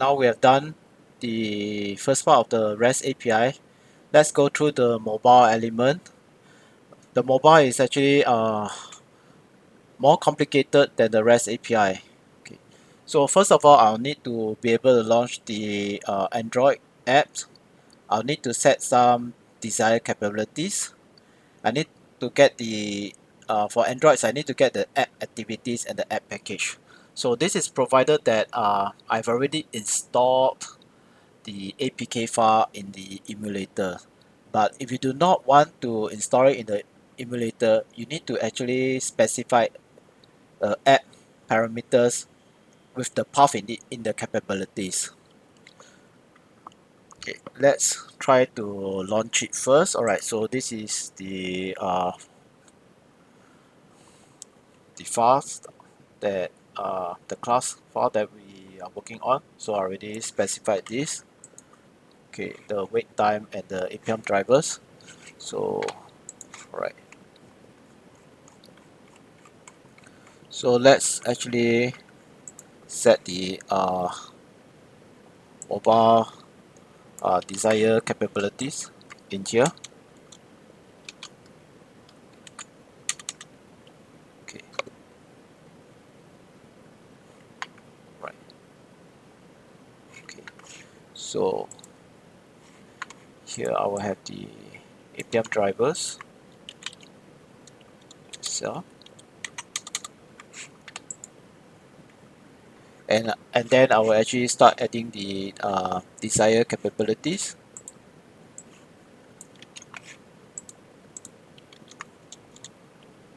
now we have done the first part of the REST API. Let's go through the mobile element. The mobile is actually more complicated than the REST API. Okay. So first of all, I'll need to be able to launch the Android apps. I'll need to set some desired capabilities. I need to get the for Androids, I need to get the app activities and the app package. So this is provided that I've already installed the APK file in the emulator. But if you do not want to install it in the emulator, you need to actually specify app parameters with the path in the capabilities. Okay, let's try to launch it first. Alright, so this is the files that the class file that we are working on. So I already specified this. Okay, the wait time and the Appium drivers. So alright. So let's actually set the mobile desired capabilities in here. Okay, right. Okay, so here I will have the Appium drivers itself, and then I will actually start adding the desired capabilities.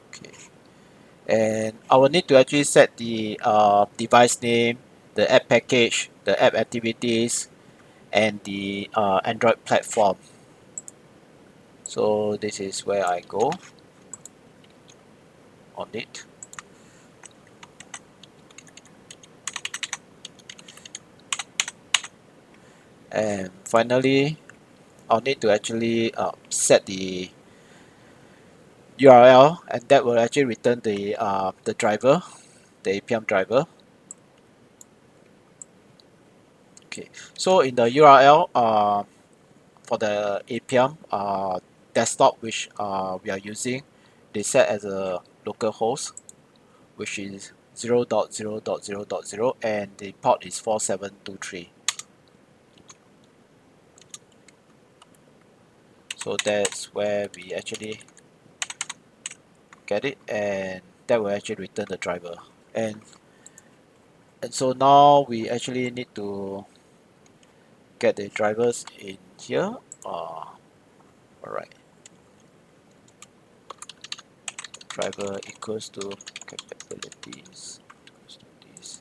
Okay, and I will need to actually set the device name, the app package, the app activities, and the Android platform. So this is where I go on it. And finally, I'll need to actually set the URL, and that will actually return the driver, the Appium driver. Okay, so in the URL for the Appium desktop which we are using, they set as a local host, which is 0.0.0.0, and the port is 4723. So that's where we actually get it, and that will actually return the driver. And so now we actually need to get the drivers in here. Alright, driver equals to capabilities equals to this.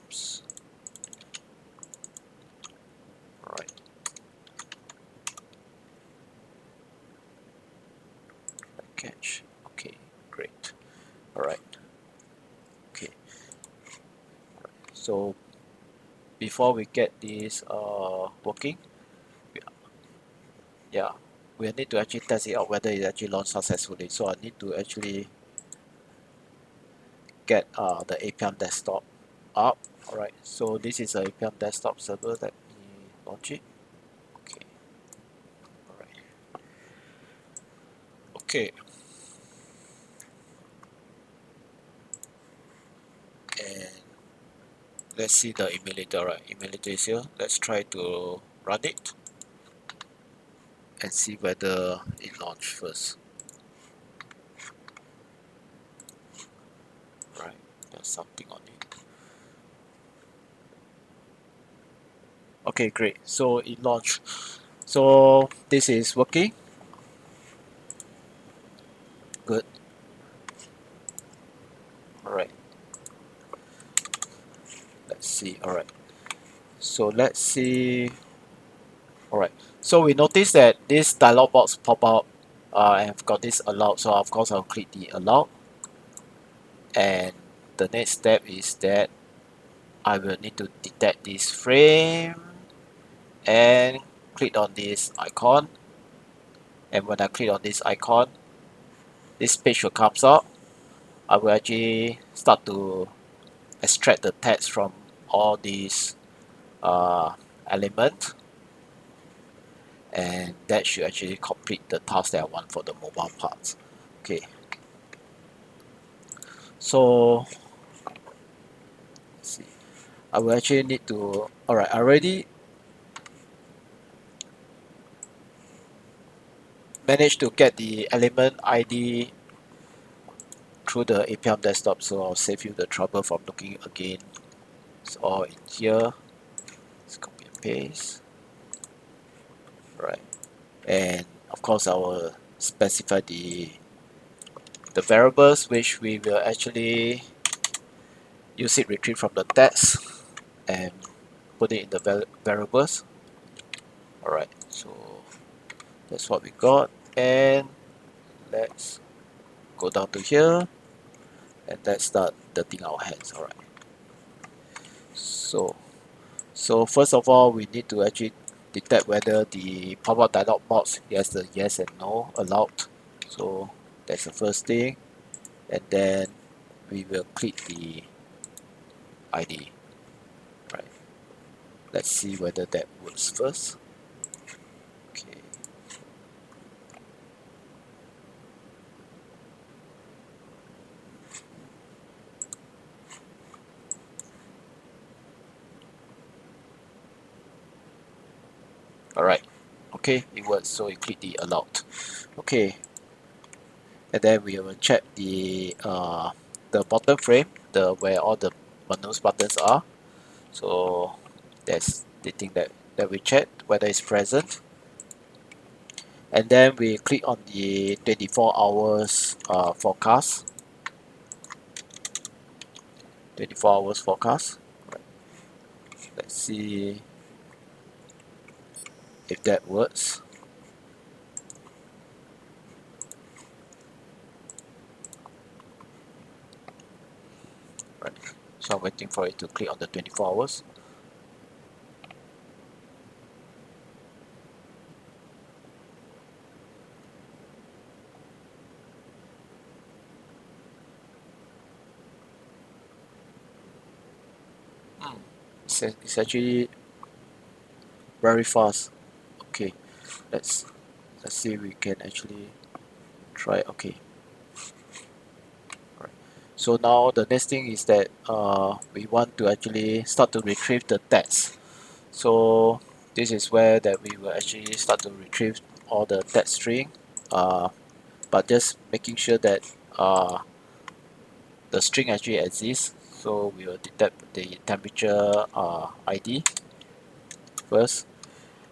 Oops. Alright, catch. Okay, great. Alright, okay. So before we get this working, yeah, we need to actually test it out whether it actually launched successfully. So I need to actually get the Appium desktop up. Alright, so this is a Appium desktop server. Let me launch it. Okay, alright. Okay, and let's see the emulator. Right, emulator is here. Let's try to run it and see whether it launched first. Right, there's something on it. Okay, great. So it launched. So this is working. Good. Alright. Let's see. Alright. So let's see. Alright. So we notice that this dialog box pop up and I've got this allowed. So of course I'll click the allowed. And the next step is that I will need to detect this frame and click on this icon. And when I click on this icon, this page will come up. I will actually start to extract the text from all these elements, and that should actually complete the task that I want for the mobile parts. Okay, so let's see. I will actually need to, alright, I already managed to get the element ID through the Appium desktop, so I'll save you the trouble from looking again. It's all in here. Let's copy and paste. Right. And of course I will specify the variables which we will actually use it retrieve from the text and put it in the variables. Alright, so that's what we got, and let's go down to here and let's start dirtying our hands. Alright, so first of all we need to actually detect whether the pop-up dialog box has the yes and no allowed. So that's the first thing, and then we will click the ID. Right, let's see whether that works first. Okay, alright, okay, it works, so we click the allowed. Okay, and then we will check the bottom frame, the where all the menus buttons are. So that's the thing that we check whether it's present, and then we click on the 24 hours forecast. 24 hours forecast. Right. Let's see if that works. Right. So I'm waiting for it to click on the 24 hours. It's actually very fast. Okay, let's see if we can actually try. Okay, right. So now the next thing is that we want to actually start to retrieve the text. So this is where that we will actually start to retrieve all the text string, but just making sure that the string actually exists. So we will detect the temperature ID first,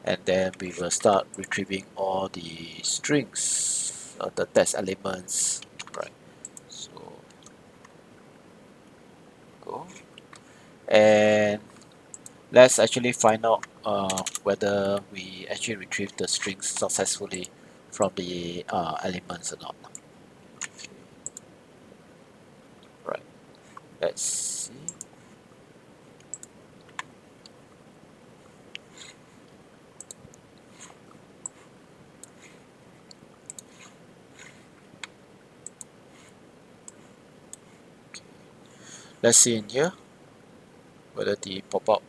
and then we will start retrieving all the strings, the text elements. Right, so go, and let's actually find out whether we actually retrieve the strings successfully from the elements or not. Right, let's see. Let's see in here whether the pop-up.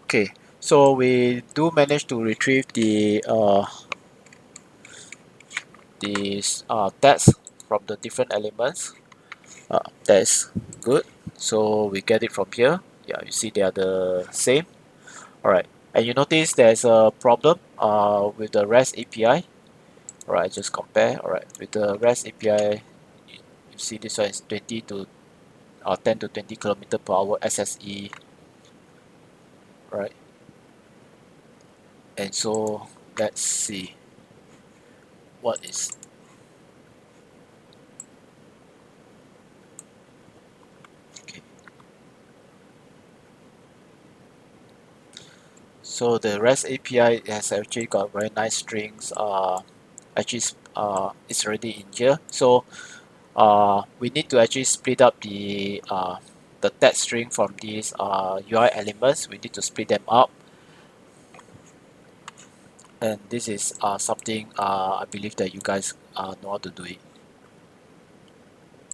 Okay, so we do manage to retrieve the text from the different elements. That's good. So we get it from here. Yeah, you see they are the same. Alright, and you notice there's a problem with the REST API. Alright, just compare. Alright, with the REST API, you see this one is 20 to 10 to 20 kilometer per hour SSE. Right, and so let's see what is. Okay, so the REST API has actually got very nice strings. Actually, it's already in here. So we need to actually split up the text string from these UI elements. We need to split them up, and this is something I believe that you guys know how to do it.